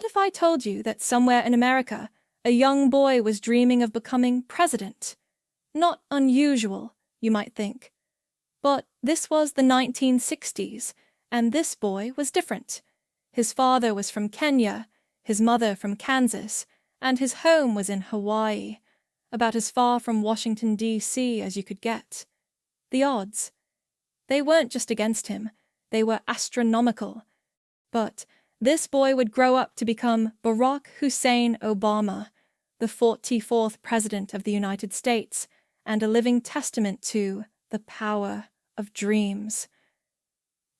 What if I told you that somewhere in America, a young boy was dreaming of becoming president? Not unusual, you might think. But this was the 1960s, and this boy was different. His father was from Kenya, his mother from Kansas, and his home was in Hawaii, about as far from Washington, D.C. as you could get. The odds. They weren't just against him, they were astronomical. But this boy would grow up to become Barack Hussein Obama, the 44th President of the United States, and a living testament to the power of dreams.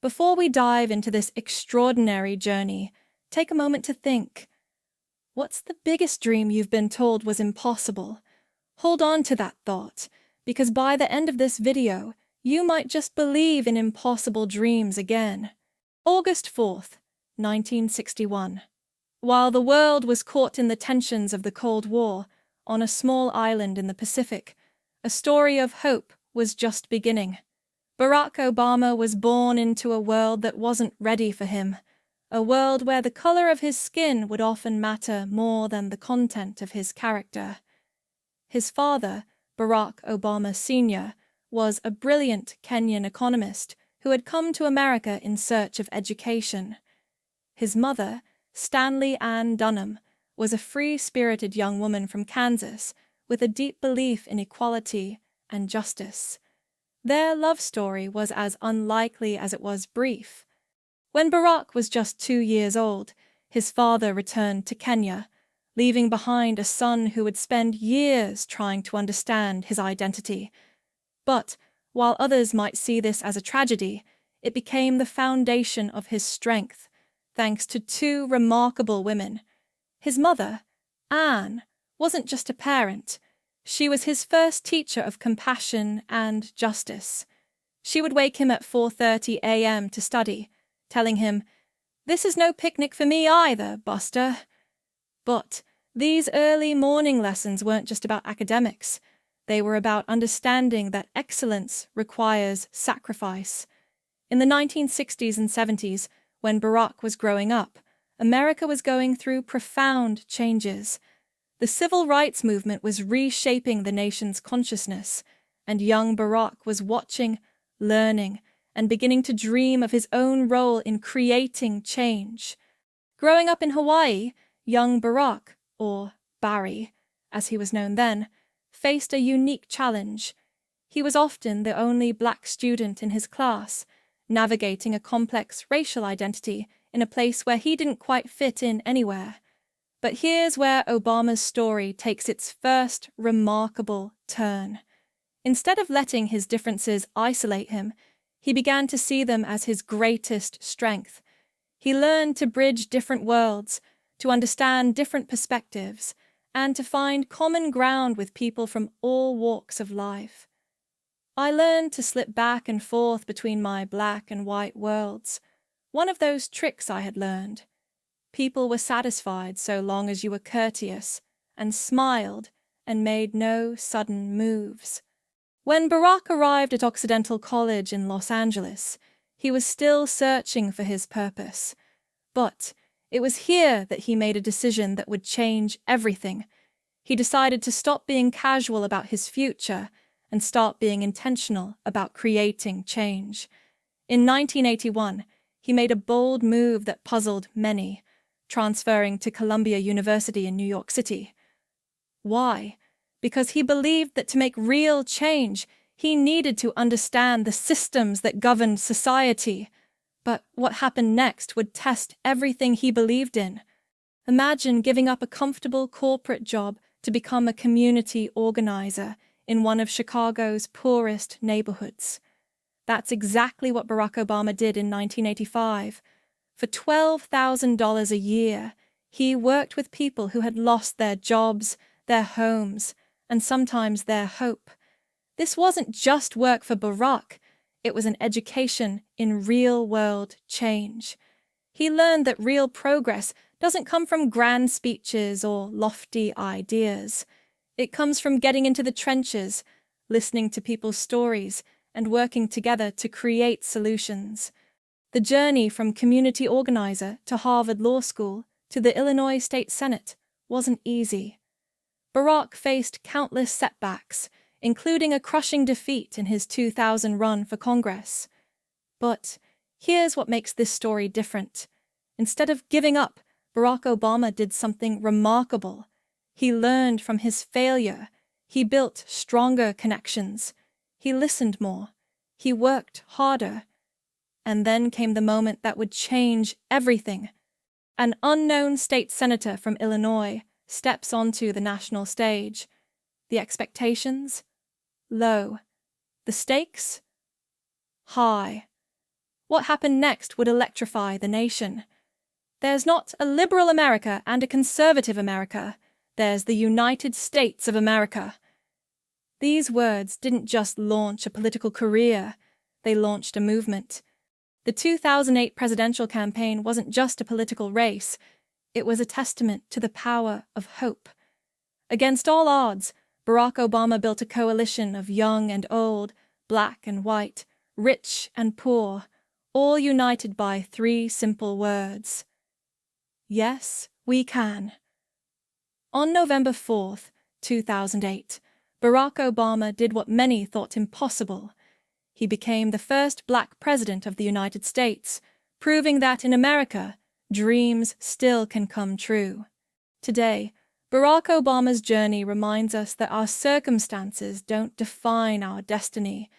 Before we dive into this extraordinary journey, take a moment to think. What's the biggest dream you've been told was impossible? Hold on to that thought, because by the end of this video, you might just believe in impossible dreams again. August 4th, 1961. While the world was caught in the tensions of the Cold War, on a small island in the Pacific, a story of hope was just beginning. Barack Obama was born into a world that wasn't ready for him, a world where the color of his skin would often matter more than the content of his character. His father, Barack Obama Sr., was a brilliant Kenyan economist who had come to America in search of education. His mother, Stanley Ann Dunham, was a free-spirited young woman from Kansas with a deep belief in equality and justice. Their love story was as unlikely as it was brief. When Barack was just 2 years old, his father returned to Kenya, leaving behind a son who would spend years trying to understand his identity. But while others might see this as a tragedy, it became the foundation of his strength, thanks to 2 remarkable women. His mother, Anne, wasn't just a parent. She was his first teacher of compassion and justice. She would wake him at 4:30 a.m. to study, telling him, "This is no picnic for me either, Buster." But these early morning lessons weren't just about academics. They were about understanding that excellence requires sacrifice. In the 1960s and 70s, when Barack was growing up, America was going through profound changes. The civil rights movement was reshaping the nation's consciousness, and young Barack was watching, learning, and beginning to dream of his own role in creating change. Growing up in Hawaii, young Barack, or Barry, as he was known then, faced a unique challenge. He was often the only black student in his class, navigating a complex racial identity in a place where he didn't quite fit in anywhere. But here's where Obama's story takes its first remarkable turn. Instead of letting his differences isolate him, he began to see them as his greatest strength. He learned to bridge different worlds, to understand different perspectives, and to find common ground with people from all walks of life. I learned to slip back and forth between my black and white worlds. One of those tricks I had learned. People were satisfied so long as you were courteous, and smiled, and made no sudden moves. When Barack arrived at Occidental College in Los Angeles, he was still searching for his purpose. But it was here that he made a decision that would change everything. He decided to stop being casual about his future and start being intentional about creating change. In 1981, he made a bold move that puzzled many, transferring to Columbia University in New York City. Why? Because he believed that to make real change, he needed to understand the systems that governed society. But what happened next would test everything he believed in. Imagine giving up a comfortable corporate job to become a community organizer in one of Chicago's poorest neighborhoods. That's exactly what Barack Obama did in 1985. For $12,000 a year, he worked with people who had lost their jobs, their homes, and sometimes their hope. This wasn't just work for Barack. It was an education in real-world change. He learned that real progress doesn't come from grand speeches or lofty ideas. It comes from getting into the trenches, listening to people's stories, and working together to create solutions. The journey from community organizer to Harvard Law School to the Illinois State Senate wasn't easy. Barack faced countless setbacks, including a crushing defeat in his 2000 run for Congress. But here's what makes this story different. Instead of giving up, Barack Obama did something remarkable. He learned from his failure. He built stronger connections. He listened more. He worked harder. And then came the moment that would change everything. An unknown state senator from Illinois steps onto the national stage. The expectations? Low. The stakes? High. What happened next would electrify the nation. There's not a liberal America and a conservative America. There's the United States of America. These words didn't just launch a political career, they launched a movement. The 2008 presidential campaign wasn't just a political race, it was a testament to the power of hope. Against all odds, Barack Obama built a coalition of young and old, black and white, rich and poor, all united by 3 simple words. Yes, we can. On November 4th, 2008, Barack Obama did what many thought impossible. He became the first black president of the United States, proving that in America, dreams still can come true. Today, Barack Obama's journey reminds us that our circumstances don't define our destiny.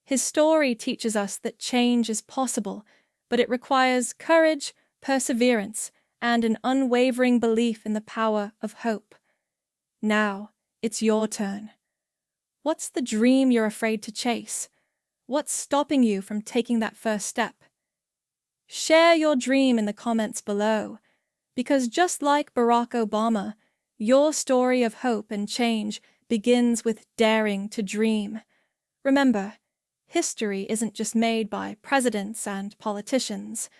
His story teaches us that change is possible, but it requires courage, perseverance, and an unwavering belief in the power of hope. Now, it's your turn. What's the dream you're afraid to chase? What's stopping you from taking that first step? Share your dream in the comments below, because just like Barack Obama, your story of hope and change begins with daring to dream. Remember, history isn't just made by presidents and politicians.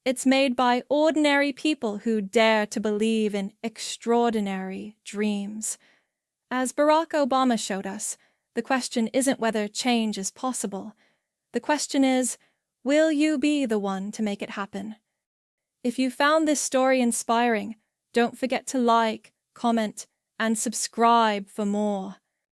It's made by ordinary people who dare to believe in extraordinary dreams. As Barack Obama showed us, the question isn't whether change is possible. The question is, will you be the one to make it happen? If you found this story inspiring, don't forget to like, comment, and subscribe for more.